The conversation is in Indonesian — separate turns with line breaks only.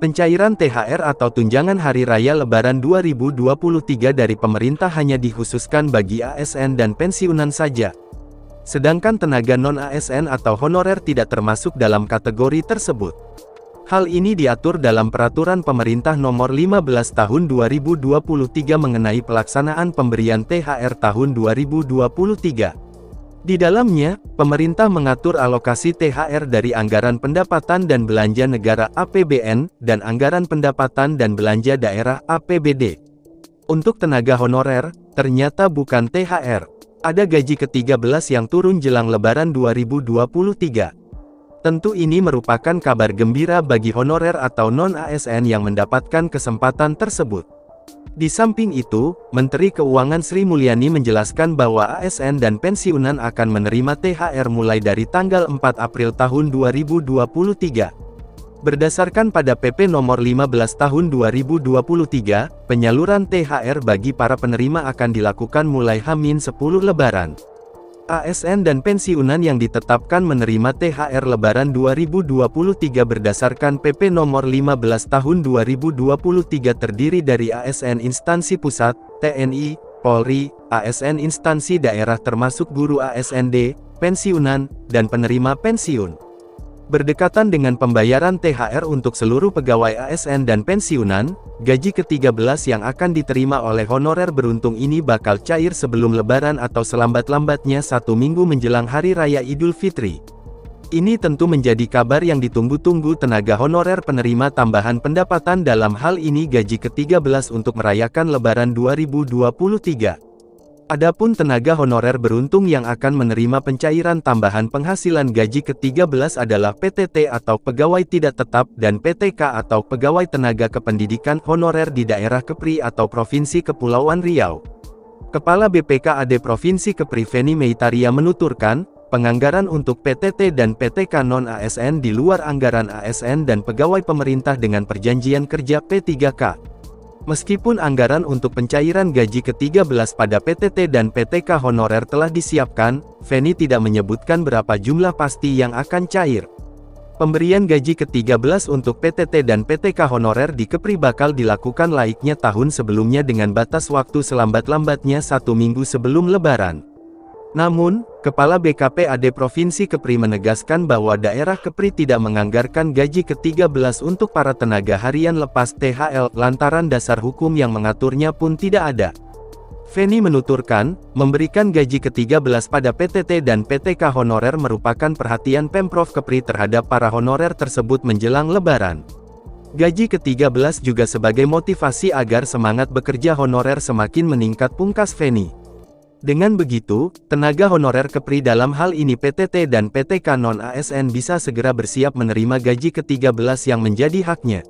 Pencairan THR atau tunjangan Hari Raya Lebaran 2023 dari pemerintah hanya dikhususkan bagi ASN dan pensiunan saja. Sedangkan tenaga non-ASN atau honorer tidak termasuk dalam kategori tersebut. Hal ini diatur dalam Peraturan Pemerintah Nomor 15 Tahun 2023 mengenai pelaksanaan pemberian THR tahun 2023. Di dalamnya, pemerintah mengatur alokasi THR dari Anggaran Pendapatan dan Belanja Negara (APBN) dan Anggaran Pendapatan dan Belanja Daerah (APBD). Untuk tenaga honorer, ternyata bukan THR. Ada gaji ke-13 yang turun jelang Lebaran 2023. Tentu ini merupakan kabar gembira bagi honorer atau non-ASN yang mendapatkan kesempatan tersebut. Di samping itu, Menteri Keuangan Sri Mulyani menjelaskan bahwa ASN dan pensiunan akan menerima THR mulai dari tanggal 4 April tahun 2023. Berdasarkan pada PP Nomor 15 Tahun 2023, penyaluran THR bagi para penerima akan dilakukan mulai H-10 Lebaran. ASN dan pensiunan yang ditetapkan menerima THR Lebaran 2023 berdasarkan PP Nomor 15 Tahun 2023 terdiri dari ASN instansi pusat, TNI, Polri, ASN instansi daerah termasuk guru ASND, pensiunan, dan penerima pensiun. Berdekatan dengan pembayaran THR untuk seluruh pegawai ASN dan pensiunan, gaji ke-13 yang akan diterima oleh honorer beruntung ini bakal cair sebelum Lebaran atau selambat-lambatnya 1 minggu menjelang Hari Raya Idul Fitri. Ini tentu menjadi kabar yang ditunggu-tunggu tenaga honorer penerima tambahan pendapatan, dalam hal ini gaji ke-13 untuk merayakan Lebaran 2023. Adapun tenaga honorer beruntung yang akan menerima pencairan tambahan penghasilan gaji ke-13 adalah PTT atau Pegawai Tidak Tetap dan PTK atau Pegawai Tenaga Kependidikan Honorer di Daerah Kepri atau Provinsi Kepulauan Riau. Kepala BPKAD Provinsi Kepri Feni Meitaria menuturkan, penganggaran untuk PTT dan PTK non-ASN di luar anggaran ASN dan pegawai pemerintah dengan perjanjian kerja P3K. Meskipun anggaran untuk pencairan gaji ke-13 pada PTT dan PTK honorer telah disiapkan, Feni tidak menyebutkan berapa jumlah pasti yang akan cair. Pemberian gaji ke-13 untuk PTT dan PTK honorer di Kepri bakal dilakukan layaknya tahun sebelumnya dengan batas waktu selambat-lambatnya 1 minggu sebelum Lebaran. Namun, Kepala BKPAD Provinsi Kepri menegaskan bahwa daerah Kepri tidak menganggarkan gaji ke-13 untuk para tenaga harian lepas THL lantaran dasar hukum yang mengaturnya pun tidak ada. Feni menuturkan, memberikan gaji ke-13 pada PTT dan PTK honorer merupakan perhatian Pemprov Kepri terhadap para honorer tersebut menjelang Lebaran. Gaji ke-13 juga sebagai motivasi agar semangat bekerja honorer semakin meningkat, pungkas Feni. Dengan begitu, tenaga honorer Kepri dalam hal ini PTT dan PTK non-ASN bisa segera bersiap menerima gaji ke-13 yang menjadi haknya.